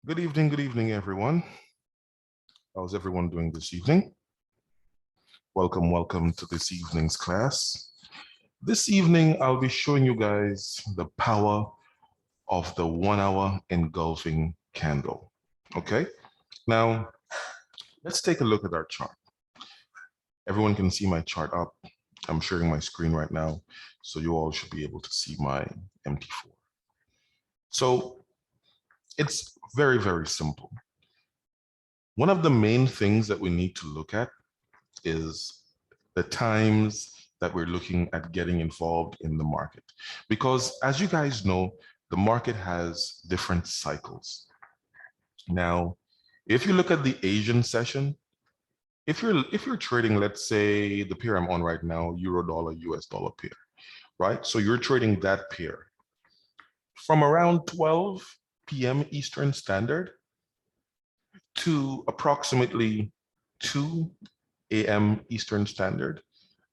Good evening, everyone. How's everyone doing this evening? Welcome to this evening's class. This evening, I'll be showing you guys the power of the 1 hour engulfing candle. Okay, now let's take a look at our chart. Everyone can see my chart up. I'm sharing my screen right now, so you all should be able to see my MT4. So it's very, very simple. One of the main things that we need to look at is the times that we're looking at getting involved in the market. Because as you guys know, the market has different cycles. Now, if you look at the Asian session, if you're trading, let's say the pair I'm on right now, euro dollar, US dollar pair, right? So you're trading that pair from around 12 p.m. Eastern Standard to approximately 2 a.m. Eastern Standard,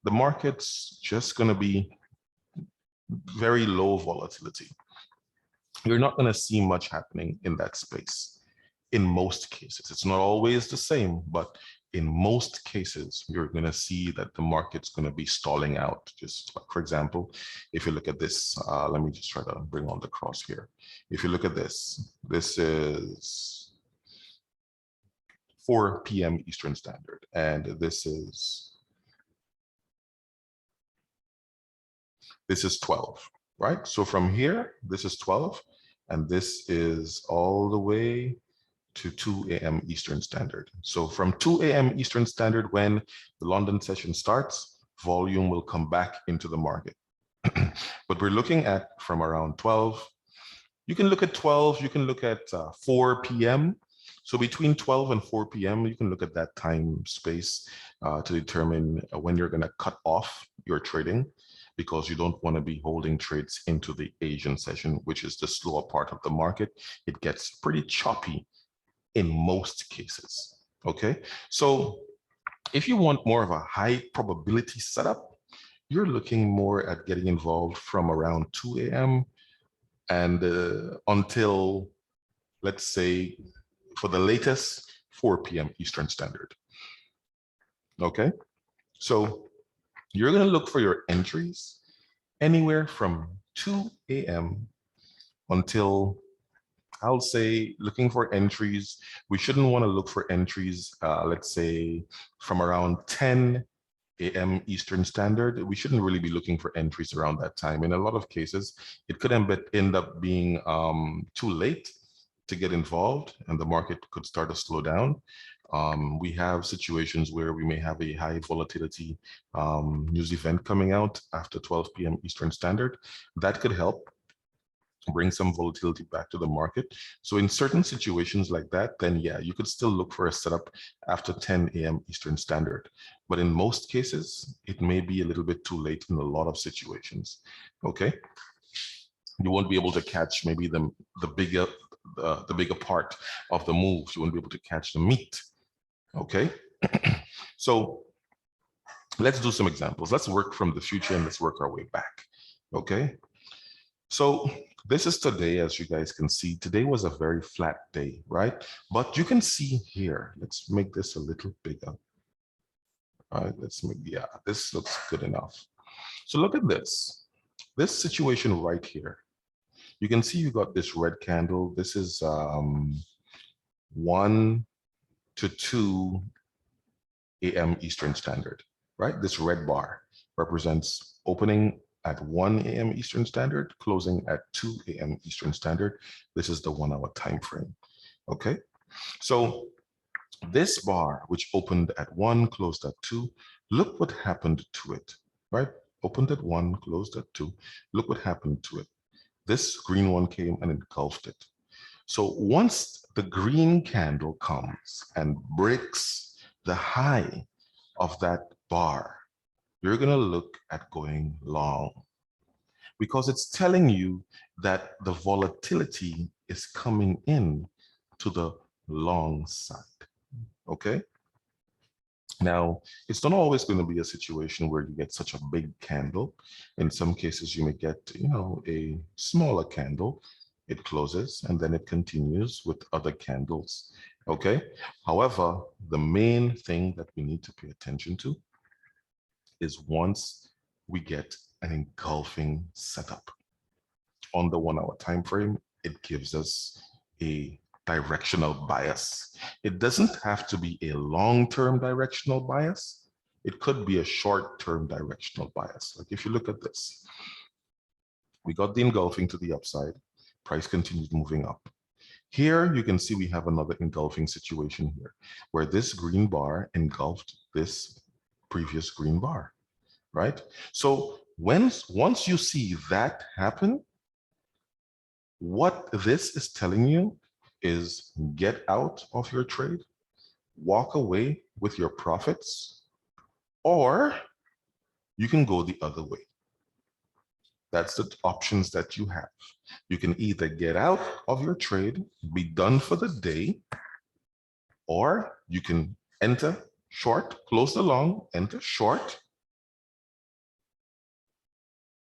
the market's just going to be very low volatility. You're not going to see much happening in that space in most cases. It's not always the same, but in most cases, you're going to see that the market's going to be stalling out. Just like, for example, if you look at this, let me just try to bring on the cross here. If you look at this, this is 4 p.m. Eastern Standard, and this is 12, right? So from here, this is 12, and this is all the way to 2 a.m. Eastern Standard. So from 2 a.m. Eastern Standard, when the London session starts, volume will come back into the market. But we're looking at from around 12. You can look at 12, you can look at 4 p.m. So between 12 and 4 p.m., you can look at that time space to determine when you're going to cut off your trading, because you don't want to be holding trades into the Asian session, which is the slower part of the market. It gets pretty choppy in most cases, okay? So if you want more of a high probability setup, you're looking more at getting involved from around 2 a.m. and until, let's say, for the latest, 4 p.m. Eastern Standard, okay? So you're gonna look for your entries anywhere from 2 a.m. until, I'll say, looking for entries. We shouldn't want to look for entries, let's say, from around 10 a.m. Eastern Standard. We shouldn't really be looking for entries around that time. In a lot of cases, it could end up being too late to get involved, and the market could start to slow down. We have situations where we may have a high volatility news event coming out after 12 p.m. Eastern Standard. That could help bring some volatility back to the market. So in certain situations like that, then yeah, you could still look for a setup after 10 a.m. Eastern Standard. But in most cases, it may be a little bit too late in a lot of situations, okay? You won't be able to catch maybe the bigger part of the moves. You won't be able to catch the meat, okay? So let's do some examples. Let's work from the future and let's work our way back, okay? So this is today, as you guys can see. Today was a very flat day, right? But you can see here, let's make this a little bigger. All right, let's make, yeah, this looks good enough. So look at this situation right here. You can see you got this red candle. This is 1 to 2 a.m. Eastern Standard, right? This red bar represents opening at 1 a.m. Eastern Standard, closing at 2 a.m. Eastern Standard. This is the 1 hour time frame, okay? So this bar, which opened at 1, closed at 2, look what happened to it, right? Opened at 1, closed at 2. Look what happened to it. This green one came and engulfed it. So once the green candle comes and breaks the high of that bar, you're going to look at going long, because it's telling you that the volatility is coming in to the long side, okay? Now, it's not always going to be a situation where you get such a big candle. In some cases, you may get, a smaller candle. it closes, and then it continues with other candles. Okay. However, the main thing that we need to pay attention to is once we get an engulfing setup on the 1 hour time frame, it gives us a directional bias. It doesn't have to be a long-term directional bias. It could be a short-term directional bias. Like if you look at this, we got the engulfing to the upside, price continued moving up. Here you can see we have another engulfing situation here, where this green bar engulfed this previous green bar, right? So once you see that happen, what this is telling you is get out of your trade, walk away with your profits, or you can go the other way. That's the options that you have. You can either get out of your trade, be done for the day, or you can enter short, close the long, enter short,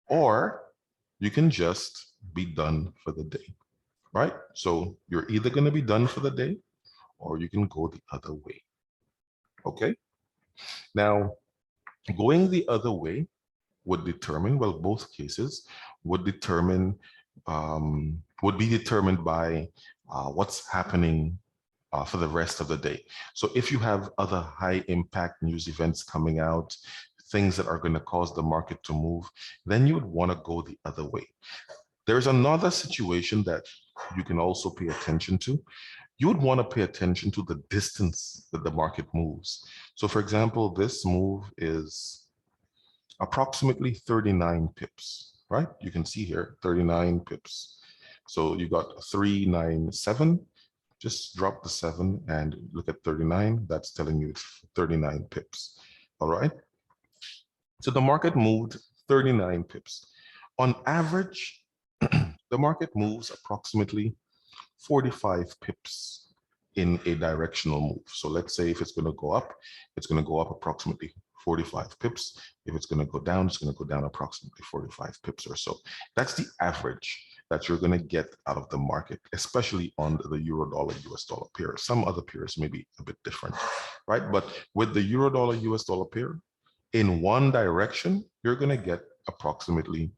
or you can just be done for the day, right? So you're either going to be done for the day or you can go the other way. Okay. Now, going the other way would determine, well, both cases would determine, would be determined by what's happening for the rest of the day. So if you have other high impact news events coming out, things that are going to cause the market to move, then you would want to go the other way. There's another situation that you can also pay attention to. You would want to pay attention to the distance that the market moves. So for example, this move is approximately 39 pips, right? You can see here, 39 pips. So you got 397, just drop the 7 and look at 39. That's telling you it's 39 pips, all right? So the market moved 39 pips. On average, the market moves approximately 45 pips in a directional move. So let's say if it's going to go up, it's going to go up approximately 45 pips. If it's going to go down, it's going to go down approximately 45 pips or so. That's the average that you're going to get out of the market, especially on the euro dollar US dollar pair. Some other pairs may be a bit different, right? But with the euro dollar US dollar pair, in one direction, you're going to get approximately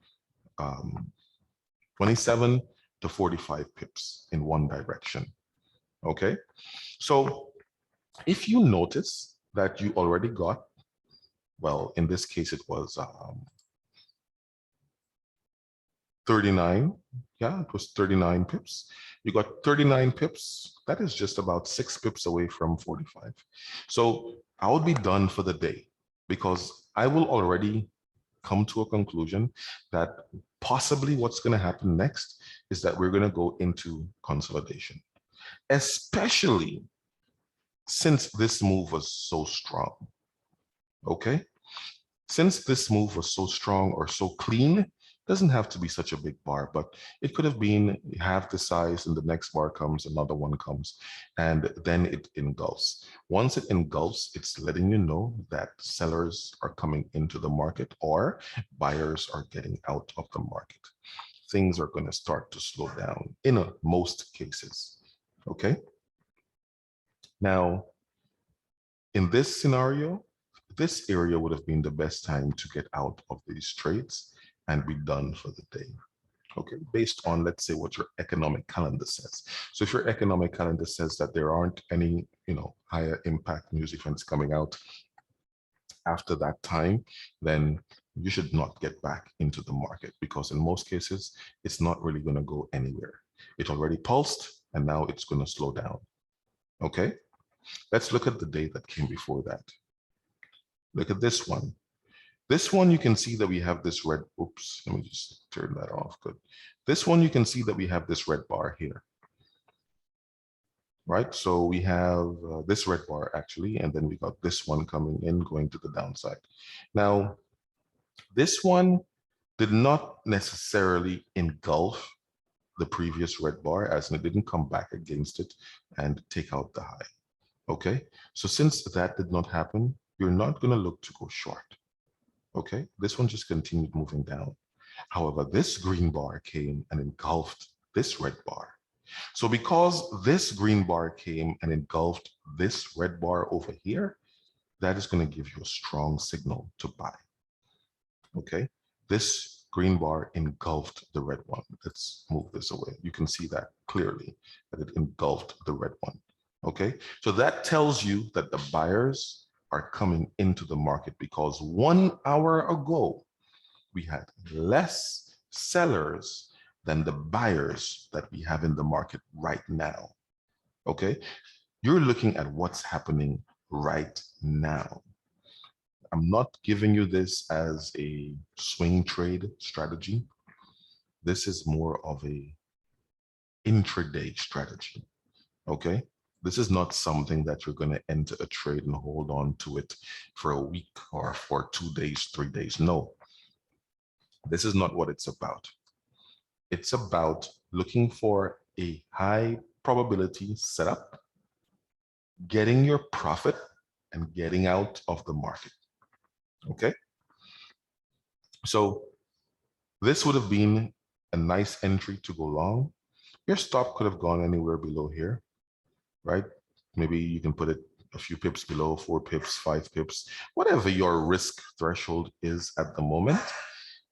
27 to 45 pips in one direction. Okay, so if you notice that you already got, well, in this case, it was 39. Yeah, it was 39 pips. You got 39 pips. That is just about 6 pips away from 45. So I would be done for the day because I will already come to a conclusion that possibly what's going to happen next is that we're going to go into consolidation, especially since this move was so strong. Okay, since this move was so strong or so clean, doesn't have to be such a big bar, but it could have been half the size and the next bar comes, another one comes, and then it engulfs. Once it engulfs, it's letting you know that sellers are coming into the market or buyers are getting out of the market. Things are going to start to slow down in most cases. Okay. Now, in this scenario, this area would have been the best time to get out of these trades and be done for the day. Okay, based on, let's say, what your economic calendar says. So if your economic calendar says that there aren't any, higher impact news events coming out after that time, then you should not get back into the market because in most cases, it's not really going to go anywhere. It already pulsed and now it's going to slow down. Okay, let's look at the day that came before that. Look at this one. This one, you can see that we have this red, oops, let me just turn that off, good. This one, you can see that we have this red bar here, right? So we have this red bar actually, and then we got this one coming in, going to the downside. Now, this one did not necessarily engulf the previous red bar as it didn't come back against it and take out the high, okay? So since that did not happen, you're not gonna look to go short. Okay, this one just continued moving down. However, this green bar came and engulfed this red bar. So because this green bar came and engulfed this red bar over here, that is going to give you a strong signal to buy. Okay, this green bar engulfed the red one. Let's move this away. You can see that clearly, that it engulfed the red one. Okay, so that tells you that the buyers are coming into the market because 1 hour ago, we had less sellers than the buyers that we have in the market right now. Okay, you're looking at what's happening right now. I'm not giving you this as a swing trade strategy. This is more of a intraday strategy. Okay, this is not something that you're going to enter a trade and hold on to it for a week or for 2 days, 3 days. No, this is not what it's about. It's about looking for a high probability setup, getting your profit and getting out of the market. Okay, so this would have been a nice entry to go long. Your stop could have gone anywhere below here, right? Maybe you can put it a few pips below, 4 pips, 5 pips, whatever your risk threshold is at the moment.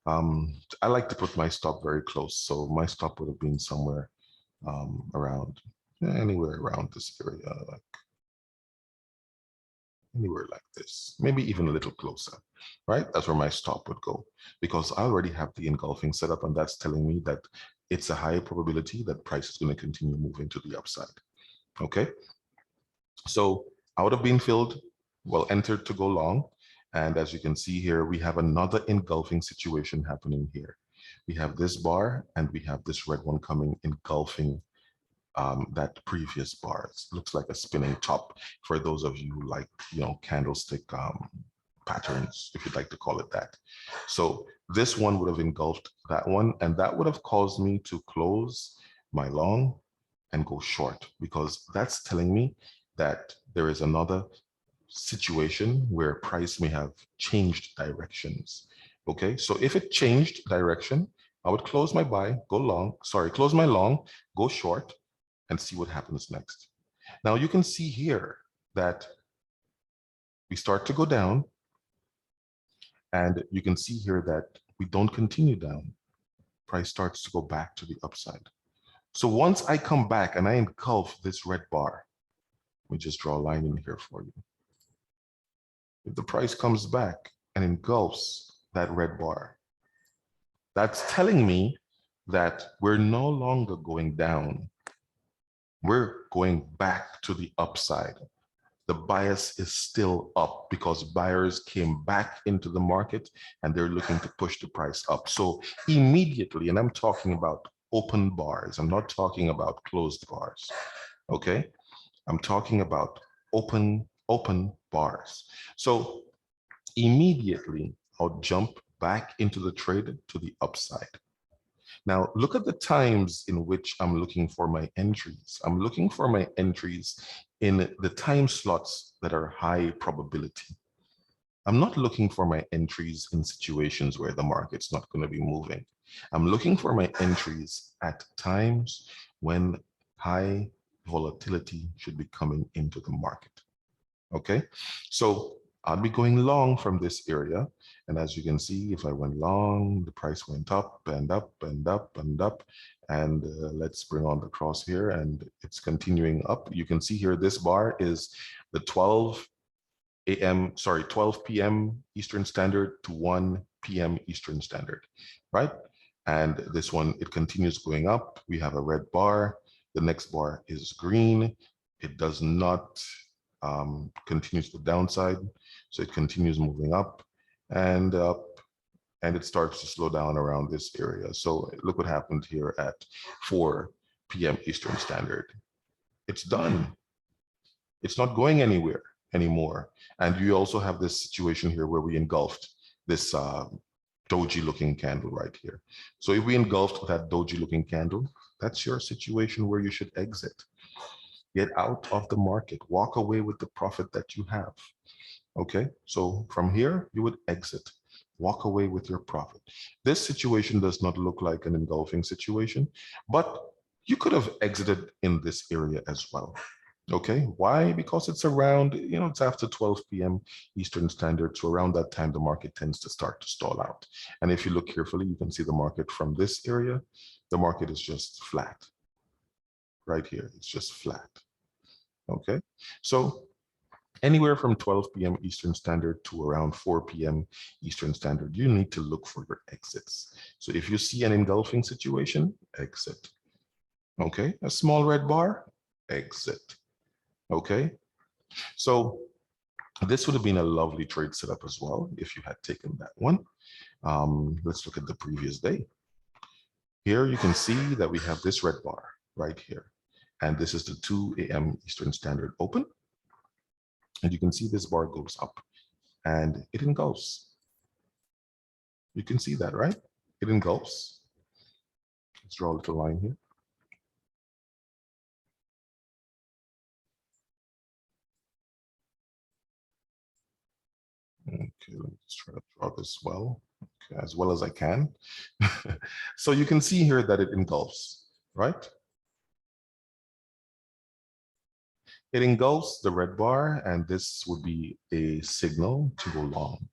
I like to put my stop very close. So my stop would have been somewhere around, anywhere around this area, like anywhere like this, maybe even a little closer, right? That's where my stop would go because I already have the engulfing set up, and that's telling me that it's a high probability that price is going to continue moving to the upside. Okay, so I would have been filled, well, entered to go long. And as you can see here, we have another engulfing situation happening here. We have this bar and we have this red one coming, engulfing that previous bar. It looks like a spinning top for those of you who like, candlestick patterns, if you'd like to call it that. So this one would have engulfed that one, and that would have caused me to close my long and go short, because that's telling me that there is another situation where price may have changed directions. Okay, so if it changed direction, I would close my buy, go long, close my long, go short, and see what happens next. Now you can see here that we start to go down, and you can see here that we don't continue down. Price starts to go back to the upside. So once I come back and I engulf this red bar, let me just draw a line in here for you. If the price comes back and engulfs that red bar, that's telling me that we're no longer going down. We're going back to the upside. The bias is still up because buyers came back into the market and they're looking to push the price up. So immediately, and I'm talking about open bars, I'm not talking about closed bars, okay? I'm talking about open bars. So immediately I'll jump back into the trade to the upside. Now look at the times in which I'm looking for my entries. I'm looking for my entries in the time slots that are high probability. I'm not looking for my entries in situations where the market's not going to be moving. I'm looking for my entries at times when high volatility should be coming into the market. Okay, so I'll be going long from this area. And as you can see, if I went long, the price went up and up and up and up. And let's bring on the cross here, and it's continuing up. You can see here, this bar is the 12 p.m. Eastern Standard to 1 p.m. Eastern Standard, right? And this one, it continues going up. We have a red bar. The next bar is green. It does not continue to the downside. So it continues moving up and up, and it starts to slow down around this area. So look what happened here at 4 p.m. Eastern Standard. It's done. It's not going anywhere anymore. And you also have this situation here where we engulfed this doji looking candle right here. So if we engulfed that doji looking candle, that's your situation where you should exit. Get out of the market, walk away with the profit that you have. Okay, so from here, you would exit, walk away with your profit. This situation does not look like an engulfing situation, but You could have exited in this area as well. Okay, why? Because it's around, it's after 12 p.m. Eastern Standard. So around that time, the market tends to start to stall out. And if you look carefully, you can see the market from this area. The market is just flat right here. It's just flat. Okay, so anywhere from 12 p.m. Eastern Standard to around 4 p.m. Eastern Standard, you need to look for your exits. So if you see an engulfing situation, exit. Okay, a small red bar, exit. Okay, so this would have been a lovely trade setup as well if you had taken that one. Let's look at the previous day. Here you can see that we have this red bar right here. And this is the 2 a.m. Eastern Standard open. And you can see this bar goes up and it engulfs. You can see that, right? It engulfs. Let's draw a little line here. Okay, let me just try to draw this well, okay, as well as I can. So you can see here that it engulfs, right? It engulfs the red bar, and this would be a signal to go long.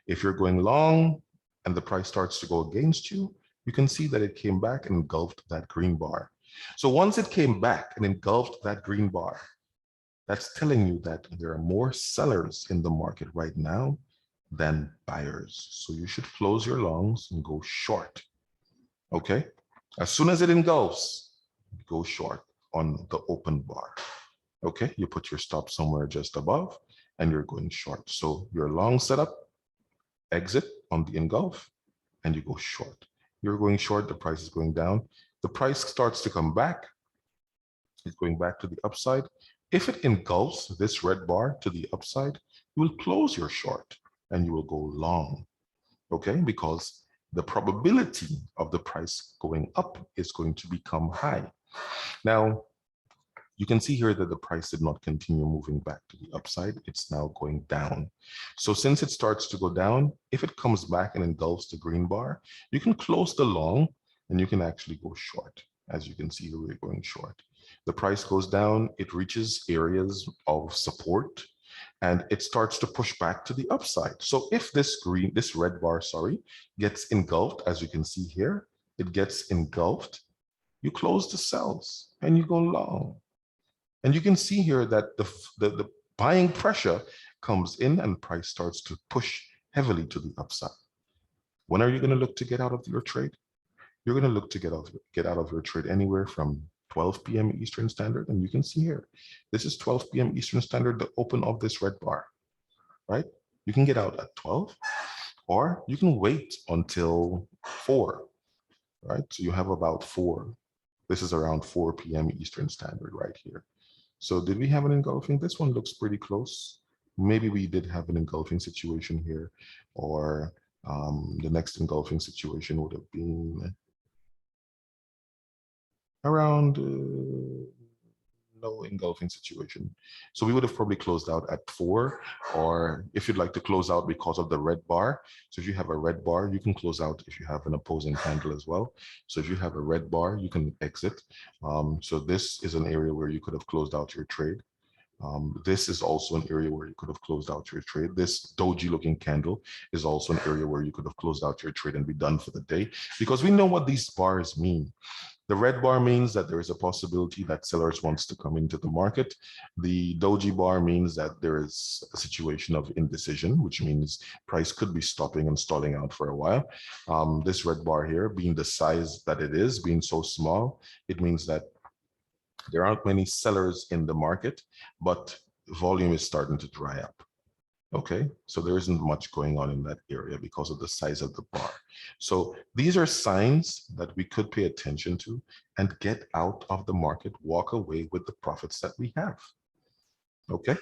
If you're going long and the price starts to go against you, you can see that it came back and engulfed that green bar. So once it came back and engulfed that green bar, that's telling you that there are more sellers in the market right now than buyers. So you should close your longs and go short. Okay? As soon as it engulfs, go short on the open bar. Okay? You put your stop somewhere just above and you're going short. So your long setup, exit on the engulf, and you go short. You're going short, the price is going down. The price starts to come back. It's going back to the upside. If it engulfs this red bar to the upside, you will close your short and you will go long, okay? Because the probability of the price going up is going to become high. Now, you can see here that the price did not continue moving back to the upside. It's now going down. So since it starts to go down, if it comes back and engulfs the green bar, you can close the long and you can actually go short. As you can see here, we're going short. The price goes down, it reaches areas of support, and it starts to push back to the upside. So if this red bar, gets engulfed, as you can see here, it gets engulfed, you close the cells and you go long. And you can see here that the buying pressure comes in and price starts to push heavily to the upside. When are you going to look to get out of your trade? You're going to look to get out of your trade anywhere from 12 p.m. Eastern Standard. And you can see here, this is 12 p.m. Eastern Standard, the open of this red bar, right? You can get out at 12, or you can wait until 4, right? So you have about 4. This is around 4 p.m. Eastern Standard right here. So did we have an engulfing? This one looks pretty close. Maybe we did have an engulfing situation here, or the next engulfing situation would have been around no engulfing situation. So we would have probably closed out at 4, or if you'd like to close out because of the red bar. So if you have a red bar, you can close out if you have an opposing candle as well. So if you have a red bar, you can exit. So this is an area where you could have closed out your trade. This is also an area where you could have closed out your trade. This doji looking candle is also an area where you could have closed out your trade and be done for the day, because we know what these bars mean. The red bar means that there is a possibility that sellers wants to come into the market. The doji bar means that there is a situation of indecision, which means price could be stopping and stalling out for a while. This red bar here, being the size that it is, being so small, it means that there aren't many sellers in the market, but volume is starting to dry up. Okay, so there isn't much going on in that area because of the size of the bar. So these are signs that we could pay attention to and get out of the market, walk away with the profits that we have. Okay,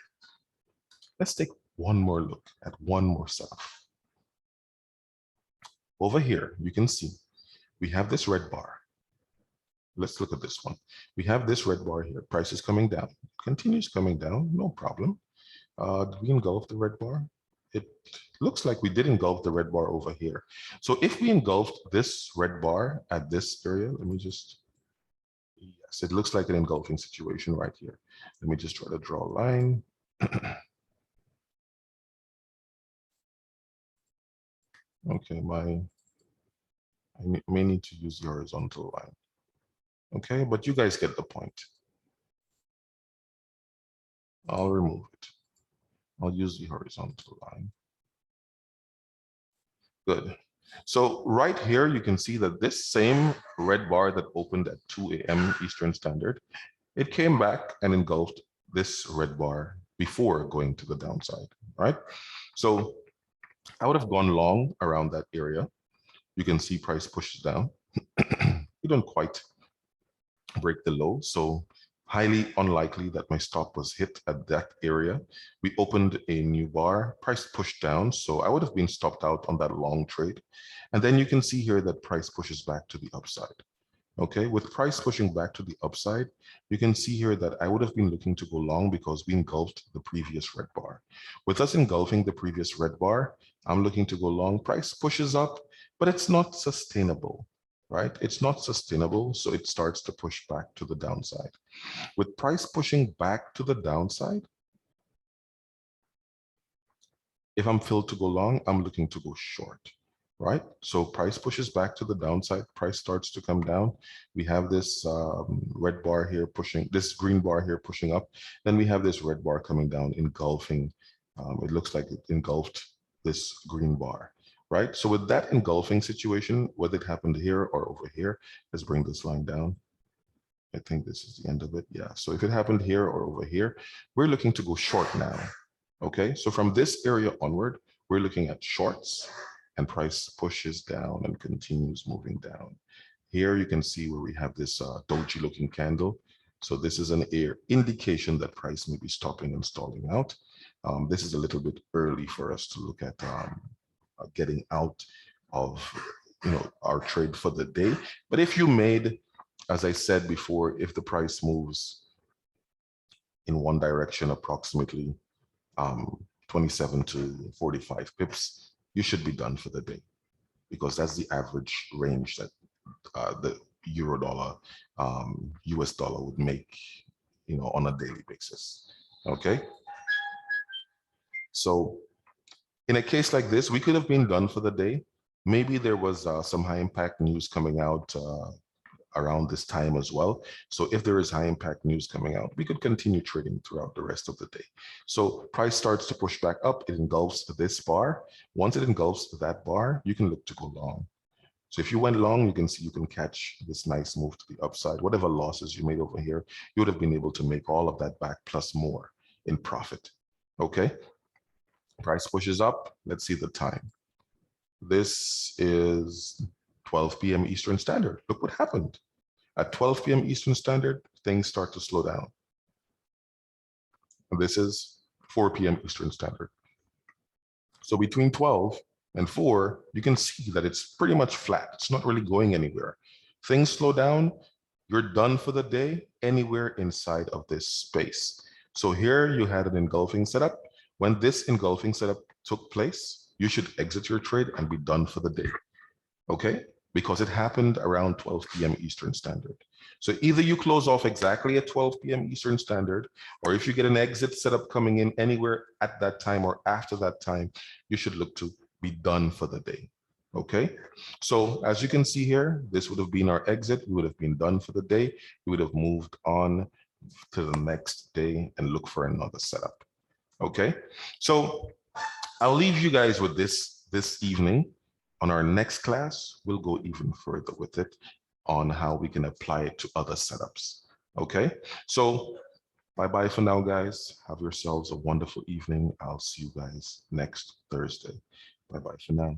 let's take one more look at one more setup. Over here, you can see we have this red bar. Let's look at this one. We have this red bar here. Price is coming down. Continues coming down, no problem. Did we engulf the red bar? It looks like we did engulf the red bar over here. So if we engulfed this red bar at this area, let me just, forex. It looks like an engulfing situation right here. Let me just try to draw a line. Okay, I may need to use the horizontal line. Okay, but you guys get the point. I'll remove it. I'll use the horizontal line. Good. So right here, you can see that this same red bar that opened at 2 a.m. Eastern Standard, it came back and engulfed this red bar before going to the downside, right? So I would have gone long around that area. You can see price pushes down. We don't quite break the low, so highly unlikely that my stop was hit at that area. We opened a new bar, price pushed down, so I would have been stopped out on that long trade. And then you can see here that price pushes back to the upside. Okay, with price pushing back to the upside, you can see here that I would have been looking to go long because we engulfed the previous red bar. With us engulfing the previous red bar, I'm looking to go long. Price pushes up, but it's not sustainable, right? It's not sustainable, so it starts to push back to the downside. With price pushing back to the downside, if I'm filled to go long, I'm looking to go short, right? So price pushes back to the downside, price starts to come down. We have this red bar here pushing, this green bar here pushing up. Then we have this red bar coming down, engulfing. It looks like it engulfed this green bar, right? So with that engulfing situation, whether it happened here or over here, let's bring this line down. I think this is the end of it. Yeah, so if it happened here or over here, we're looking to go short now. Okay, so from this area onward, we're looking at shorts and price pushes down and continues moving down. Here you can see where we have this doji looking candle. So this is an indication that price may be stopping and stalling out. This is a little bit early for us to look at getting out of our trade for the day. But if you made, as I said before, if the price moves in one direction approximately 27 to 45 pips, you should be done for the day, because that's the average range that the euro dollar, US dollar would make, on a daily basis. Okay. So in a case like this, we could have been done for the day. Maybe there was some high impact news coming out around this time as well. So if there is high impact news coming out, we could continue trading throughout the rest of the day. So price starts to push back up, it engulfs this bar. Once it engulfs that bar, you can look to go long. So if you went long, you can see you can catch this nice move to the upside. Whatever losses you made over here, you would have been able to make all of that back plus more in profit. Okay, price pushes up. Let's see the time. This is 12 p.m. Eastern Standard. Look what happened. At 12 p.m. Eastern Standard, things start to slow down. And this is 4 p.m. Eastern Standard. So between 12 and 4, you can see that it's pretty much flat. It's not really going anywhere. Things slow down, you're done for the day anywhere inside of this space. So here you had an engulfing setup. When this engulfing setup took place, you should exit your trade and be done for the day. Okay? Because it happened around 12 p.m. Eastern Standard. So either you close off exactly at 12 p.m. Eastern Standard, or if you get an exit setup coming in anywhere at that time or after that time, you should look to be done for the day. Okay, so as you can see here, this would have been our exit. We would have been done for the day. We would have moved on to the next day and look for another setup. Okay, so I'll leave you guys with this evening. On our next class, we'll go even further with it on how we can apply it to other setups. Okay, so bye-bye for now, guys. Have yourselves a wonderful evening. I'll see you guys next Thursday. Bye-bye for now.